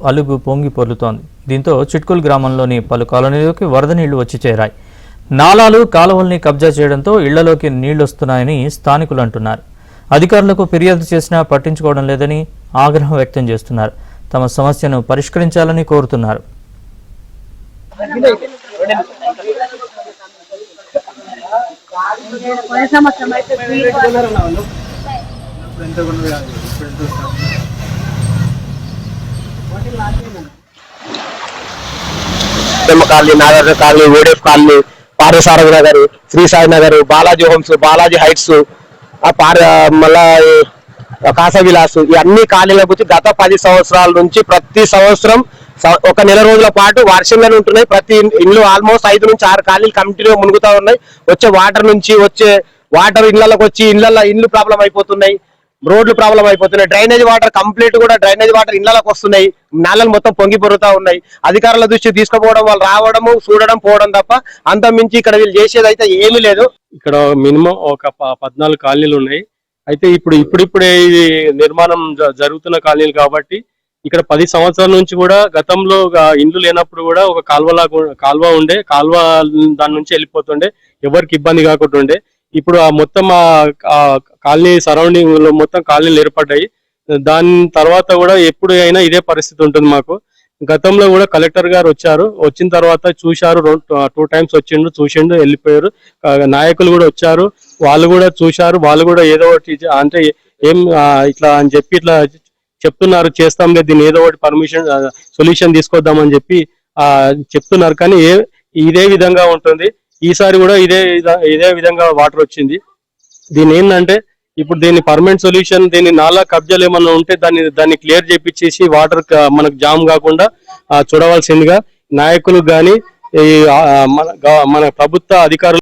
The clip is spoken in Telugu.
అలుగు పొంగి పొర్లుతోంది. దీంతో చిట్కుల్ గ్రామంలోని పలు కాలనీలోకి వరద నీళ్లు వచ్చి చేరాయి. నాలాలు కాలువల్ని కబ్జా చేయడంతో ఇళ్లలోకి నీళ్లొస్తున్నాయని స్థానికులు అంటున్నారు. అధికారులకు ఫిర్యాదు చేసినా పట్టించుకోవడం లేదని ఆగ్రహం వ్యక్తం చేస్తున్నారు. తమ సమస్యను పరిష్కరించాలని కోరుతున్నారు. కాలనీ, నాగార్జున కాలనీ, ఓడేఫ్ colony, Parasarathi Nagar, Sri Sai Nagar, Balaji homes, Balaji heights, మళ్ళా కాసా విలాస్, ఈ అన్ని కాలనీలకు వచ్చి గత 10 సంవత్సరాల నుంచి ప్రతి సంవత్సరం ఒక నెల రోజుల పాటు వర్షంగానే ఉంటున్నాయి. ప్రతి ఇల్లు ఆల్మోస్ట్ 5 నుంచి 6 కాలనీలు కంటిన్యూ మునుగుతా ఉన్నాయి. వచ్చే వాటర్ ఇళ్లలోకి వచ్చి ఇల్లు ప్రాబ్లం అయిపోతున్నాయి, రోడ్లు ప్రాబ్లం అయిపోతున్నాయి. డ్రైనేజ్ వాటర్ కంప్లీట్ కూడా డ్రైనేజ్ వాటర్ ఇళ్లలోకి వస్తున్నాయి. నాళలు మొత్తం పొంగి పొరుతా ఉన్నాయి. అధికారుల దృష్టి తీసుకుపోవడం, వాళ్ళు రావడము, చూడడం, పోవడం తప్ప అంత మించి ఇక్కడ వీళ్ళు చేసేది అయితే ఏమీ లేదు. ఇక్కడ మినిమం ఒక 14 కాలనీలు ఉన్నాయి. అయితే ఇప్పుడిప్పుడే ఇది నిర్మాణం జరుగుతున్న కాలనీలు కాబట్టి ఇక్కడ 10 సంవత్సరాల నుంచి కూడా గతంలో ఇండ్లు లేనప్పుడు కూడా ఒక కాల్వ ఉండే, దాని నుంచి వెళ్ళిపోతుండే, ఎవరికి ఇబ్బంది కాకుండా. ఇప్పుడు ఆ మొత్తం ఆ కాలనీ సరౌండింగ్ లో మొత్తం కాలనీలు ఏర్పడ్డాయి. దాని తర్వాత కూడా ఎప్పుడు అయినా ఇదే పరిస్థితి ఉంటుంది మాకు. గతంలో కూడా కలెక్టర్ గారు వచ్చారు, వచ్చిన తర్వాత చూశారు, 2 టైమ్స్ చూసిండు వెళ్ళిపోయారు. నాయకులు కూడా వచ్చారు, వాళ్ళు కూడా చూశారు. వాళ్ళు కూడా ఏదో ఒకటి అంటే ఇట్లా అని చెప్పి ఇట్లా చెప్తున్నారు, చేస్తాంలే దీన్ని ఏదో ఒకటి సొల్యూషన్ తీసుకొద్దామని చెప్పి చెప్తున్నారు. కానీ ఇదే విధంగా ఉంటుంది. ఈసారి కూడా ఇదే విధంగా వాటర్ వచ్చింది. దీని ఏంటంటే ఇప్పుడు దీన్ని పర్మనెంట్ సొల్యూషన్, దీన్ని నాలా కబ్జాలు ఏమన్నా ఉంటే దాన్ని క్లియర్ చేపించేసి వాటర్ మనకు జామ్ కాకుండా చూడవలసిందిగా నాయకులకు కానీ మన ప్రభుత్వ అధికారులు